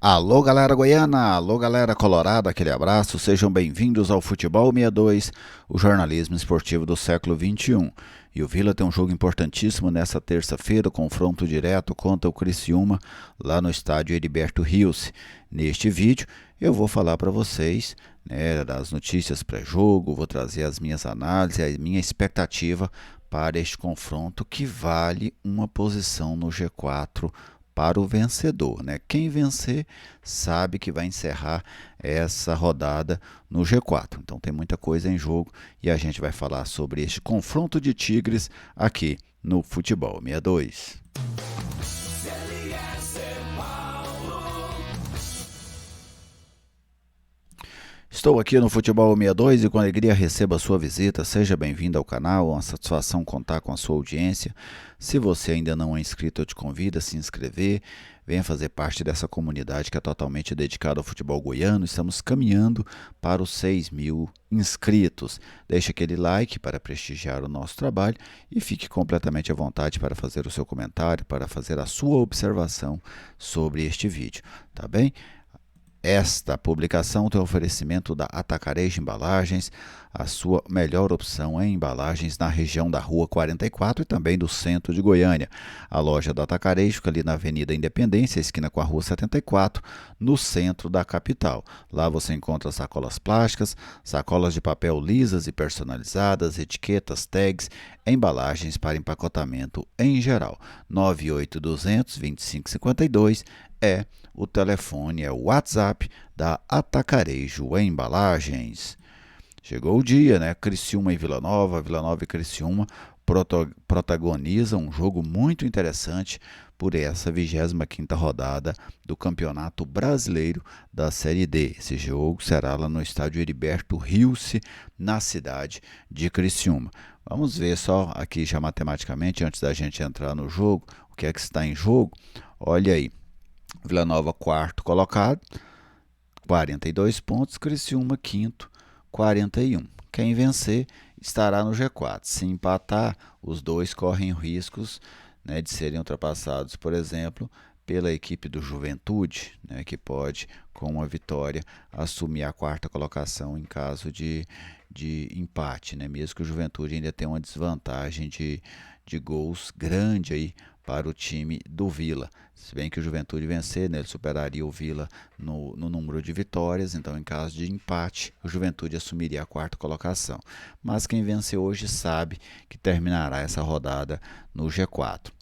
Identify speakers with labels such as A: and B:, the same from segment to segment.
A: Alô galera goiana, alô galera colorada, aquele abraço, sejam bem-vindos ao Futebol 62, o jornalismo esportivo do século XXI. E o Vila tem um jogo importantíssimo nesta terça-feira, confronto direto contra o Criciúma, lá no estádio Heriberto Rios. Neste vídeo eu vou falar para vocês, das notícias pré-jogo, vou trazer as minhas análises, a minha expectativa para este confronto que vale uma posição no G4 para o vencedor, né? Quem vencer sabe que vai encerrar essa rodada no G4. Então tem muita coisa em jogo e a gente vai falar sobre este confronto de tigres aqui no Futebol 62. Estou aqui no Futebol 62 e com alegria recebo a sua visita. Seja bem-vindo ao canal, é uma satisfação contar com a sua audiência. Se você ainda não é inscrito, eu te convido a se inscrever. Venha fazer parte dessa comunidade que é totalmente dedicada ao futebol goiano. Estamos caminhando para os 6.000 inscritos. Deixe aquele like para prestigiar o nosso trabalho e fique completamente à vontade para fazer o seu comentário, para fazer a sua observação sobre este vídeo, tá bem? Esta publicação tem oferecimento da Atacarejo Embalagens, a sua melhor opção em embalagens na região da Rua 44 e também do centro de Goiânia. A loja da Atacarejo fica ali na Avenida Independência, esquina com a Rua 74, no centro da capital. Lá você encontra sacolas plásticas, sacolas de papel lisas e personalizadas, etiquetas, tags, embalagens para empacotamento em geral. 98200-2552 é o telefone, é o WhatsApp da Atacarejo Embalagens. Chegou o dia, né? Criciúma e Vila Nova e Criciúma protagonizam um jogo muito interessante por essa 25ª rodada do Campeonato Brasileiro da Série D. Esse jogo será lá no estádio Heriberto Rios, na cidade de Criciúma. Vamos ver só aqui já matematicamente, antes da gente entrar no jogo, o que é que está em jogo. Olha aí. Vila Nova, quarto colocado, 42 pontos. Criciúma, quinto, 41. Quem vencer estará no G4. Se empatar, os dois correm riscos, de serem ultrapassados, por exemplo, pela equipe do Juventude, que pode, com uma vitória, assumir a quarta colocação em caso de empate, mesmo que o Juventude ainda tenha uma desvantagem de gols grande aí para o time do Vila. Se bem que o Juventude vencer, ele superaria o Vila no número de vitórias, então em caso de empate, o Juventude assumiria a quarta colocação. Mas quem vencer hoje sabe que terminará essa rodada no G4.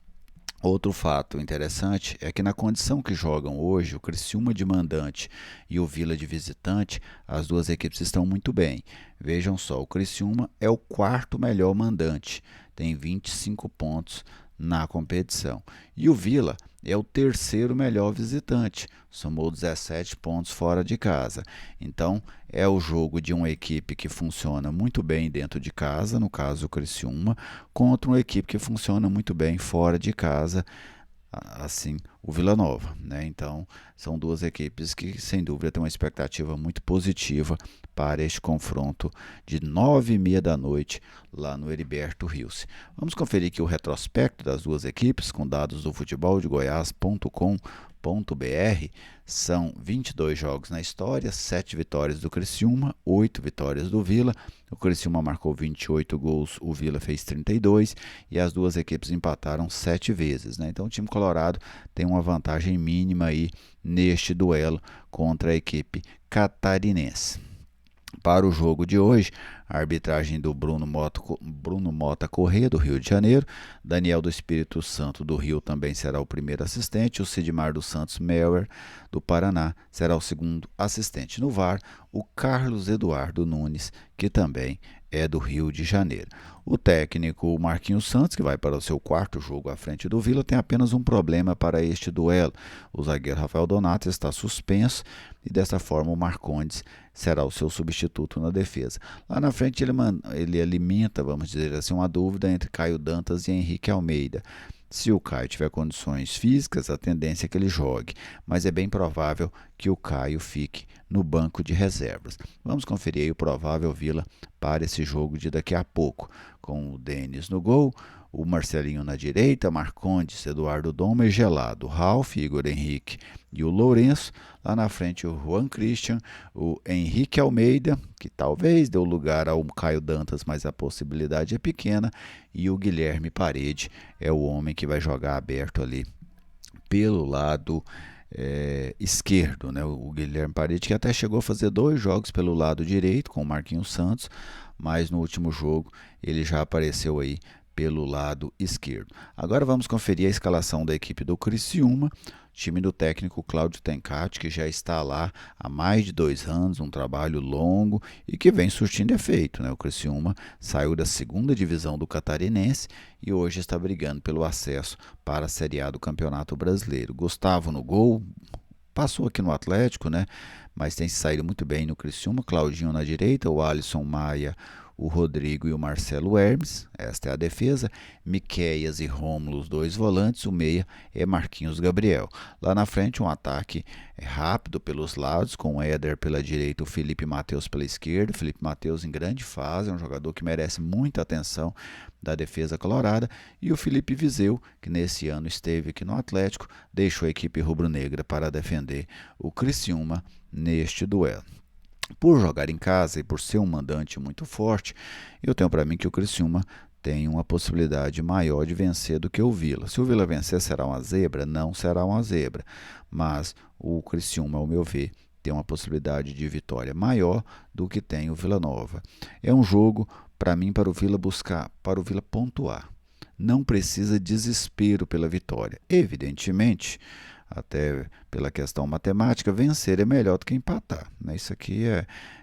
A: Outro fato interessante é que na condição que jogam hoje, o Criciúma de mandante e o Vila de visitante, as duas equipes estão muito bem. Vejam só, o Criciúma é o quarto melhor mandante, tem 25 pontos na competição. E o Vila é o terceiro melhor visitante, somou 17 pontos fora de casa. Então, é o jogo de uma equipe que funciona muito bem dentro de casa, no caso o Criciúma, contra uma equipe que funciona muito bem fora de casa, assim, o Vila Nova, Então, são duas equipes que, sem dúvida, têm uma expectativa muito positiva para este confronto de 9h30 da noite lá no Heriberto Rios. Vamos conferir aqui o retrospecto das duas equipes com dados do futeboldegoias.com.br. São 22 jogos na história, 7 vitórias do Criciúma, 8 vitórias do Vila. O Criciúma marcou 28 gols, o Vila fez 32 e as duas equipes empataram 7 vezes, Então o time colorado tem uma vantagem mínima aí neste duelo contra a equipe catarinense. Para o jogo de hoje, a arbitragem do Bruno Mota Corrêa, do Rio de Janeiro. Daniel do Espírito Santo, do Rio, também será o primeiro assistente. O Sidmar dos Santos Meurer, do Paraná, será o segundo assistente. No VAR, o Carlos Eduardo Nunes, que também é do Rio de Janeiro. O técnico Marquinhos Santos, que vai para o seu quarto jogo à frente do Vila, tem apenas um problema para este duelo. O zagueiro Rafael Donato está suspenso e desta forma o Marcondes será o seu substituto na defesa. Lá na frente ele alimenta, vamos dizer assim, uma dúvida entre Caio Dantas e Henrique Almeida. Se o Caio tiver condições físicas, a tendência é que ele jogue, mas é bem provável que o Caio fique no banco de reservas. Vamos conferir aí o provável Vila para esse jogo de daqui a pouco, com o Denis no gol, o Marcelinho na direita, Marcondes, Eduardo Doma, Gelado, Ralf, Igor Henrique e o Lourenço. Lá na frente o Juan Christian, o Henrique Almeida, que talvez deu lugar ao Caio Dantas, mas a possibilidade é pequena, e o Guilherme Parede é o homem que vai jogar aberto ali pelo lado esquerdo, né? O Guilherme Parede, que até chegou a fazer 2 jogos pelo lado direito com o Marquinhos Santos, mas no último jogo ele já apareceu aí pelo lado esquerdo. Agora vamos conferir a escalação da equipe do Criciúma, time do técnico Cláudio Tencati, que já está lá há mais de 2 anos, um trabalho longo e que vem surtindo efeito, né? O Criciúma saiu da 2ª divisão do Catarinense e hoje está brigando pelo acesso para a Série A do Campeonato Brasileiro. Gustavo no gol, passou aqui no Atlético, né? Mas tem saído muito bem no Criciúma. Claudinho na direita, o Alisson Maia, o Rodrigo e o Marcelo Hermes, esta é a defesa. Miqueias e Rômulo, os 2 volantes, o meia é Marquinhos Gabriel. Lá na frente um ataque rápido pelos lados, com o Éder pela direita, o Felipe Matheus pela esquerda. Felipe Matheus em grande fase, é um jogador que merece muita atenção da defesa colorada, e o Felipe Viseu, que nesse ano esteve aqui no Atlético, deixou a equipe rubro-negra para defender o Criciúma neste duelo. Por jogar em casa e por ser um mandante muito forte, eu tenho para mim que o Criciúma tem uma possibilidade maior de vencer do que o Vila. Se o Vila vencer, será uma zebra? Não será uma zebra, mas o Criciúma, ao meu ver, tem uma possibilidade de vitória maior do que tem o Vila Nova. É um jogo, para mim, para o Vila buscar, para o Vila pontuar. Não precisa desespero pela vitória. Evidentemente, até pela questão matemática, vencer é melhor do que empatar, né? Isso aqui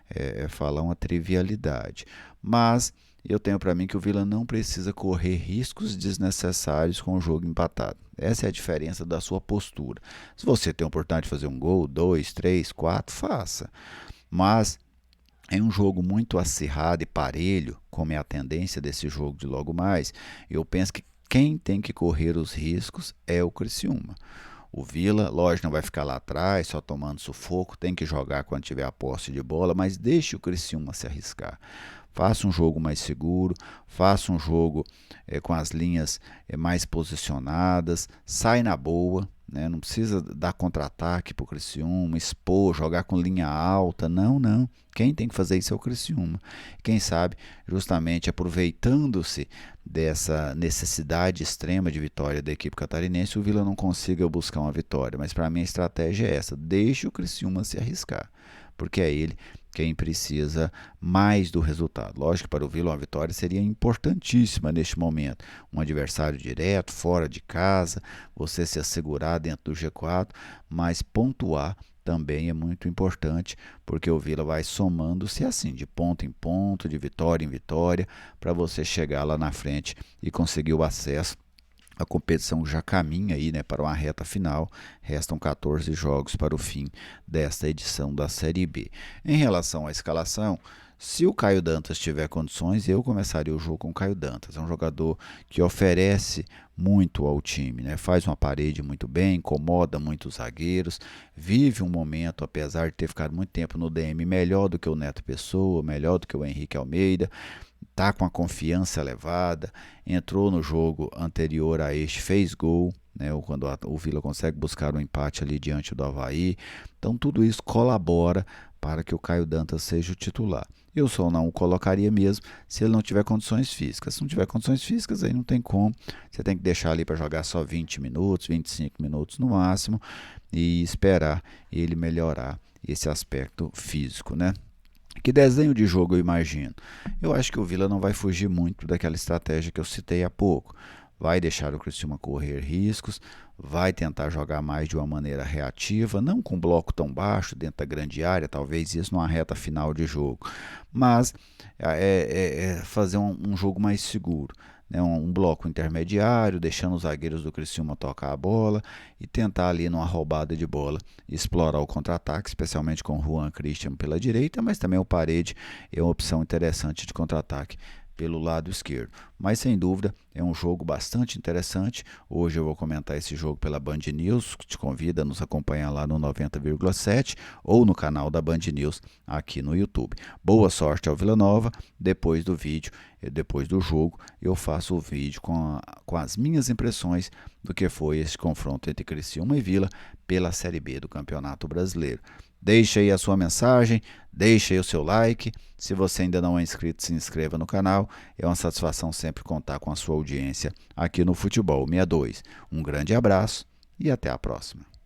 A: é falar uma trivialidade. Mas eu tenho para mim que o Vila não precisa correr riscos desnecessários com o jogo empatado. Essa é a diferença da sua postura. Se você tem a oportunidade de fazer um gol, 2, 3, 4, faça. Mas é um jogo muito acirrado e parelho, como é a tendência desse jogo de logo mais. Eu penso que quem tem que correr os riscos é o Criciúma. O Vila, lógico, não vai ficar lá atrás, só tomando sufoco, tem que jogar quando tiver a posse de bola, mas deixe o Criciúma se arriscar. Faça um jogo mais seguro, faça um jogo com as linhas mais posicionadas, sai na boa, né? Não precisa dar contra-ataque para o Criciúma, expor, jogar com linha alta, não, não. Quem tem que fazer isso é o Criciúma. Quem sabe, justamente aproveitando-se dessa necessidade extrema de vitória da equipe catarinense, o Vila não consiga buscar uma vitória. Mas para mim a estratégia é essa: deixe o Criciúma se arriscar, porque é ele quem precisa mais do resultado. Lógico que para o Vila uma vitória seria importantíssima neste momento. Um adversário direto, fora de casa, você se assegurar dentro do G4, mas pontuar também é muito importante, porque o Vila vai somando-se assim, de ponto em ponto, de vitória em vitória, para você chegar lá na frente e conseguir o acesso. A competição já caminha aí, né, para uma reta final. Restam 14 jogos para o fim desta edição da Série B. Em relação à escalação, se o Caio Dantas tiver condições, eu começaria o jogo com o Caio Dantas. É um jogador que oferece muito ao time, né? Faz uma parede muito bem, incomoda muito os zagueiros, vive um momento, apesar de ter ficado muito tempo no DM, melhor do que o Neto Pessoa, melhor do que o Henrique Almeida. Está com a confiança elevada, entrou no jogo anterior a este, fez gol, né, quando o Vila consegue buscar um empate ali diante do Avaí. Então tudo isso colabora para que o Caio Dantas seja o titular. Eu só não o colocaria mesmo se ele não tiver condições físicas. Se não tiver condições físicas, aí não tem como. Você tem que deixar ali para jogar só 20 minutos, 25 minutos no máximo e esperar ele melhorar esse aspecto físico, né? Que desenho de jogo eu imagino? Eu acho que o Vila não vai fugir muito daquela estratégia que eu citei há pouco. Vai deixar o Criciúma correr riscos, vai tentar jogar mais de uma maneira reativa, não com bloco tão baixo dentro da grande área, talvez isso numa reta final de jogo, mas fazer um jogo mais seguro. Né, um bloco intermediário, deixando os zagueiros do Criciúma tocar a bola e tentar ali numa roubada de bola explorar o contra-ataque, especialmente com o Juan Christian pela direita, mas também o Parede é uma opção interessante de contra-ataque pelo lado esquerdo. Mas sem dúvida é um jogo bastante interessante. Hoje eu vou comentar esse jogo pela Band News, que te convida a nos acompanhar lá no 90,7 ou no canal da Band News aqui no YouTube. Boa sorte ao Vila Nova. Depois do vídeo, depois do jogo, eu faço o vídeo com as minhas impressões do que foi esse confronto entre Criciúma e Vila pela Série B do Campeonato Brasileiro. Deixe aí a sua mensagem, deixe aí o seu like. Se você ainda não é inscrito, se inscreva no canal. É uma satisfação sempre contar com a sua audiência aqui no Futebol 62. Um grande abraço e até a próxima.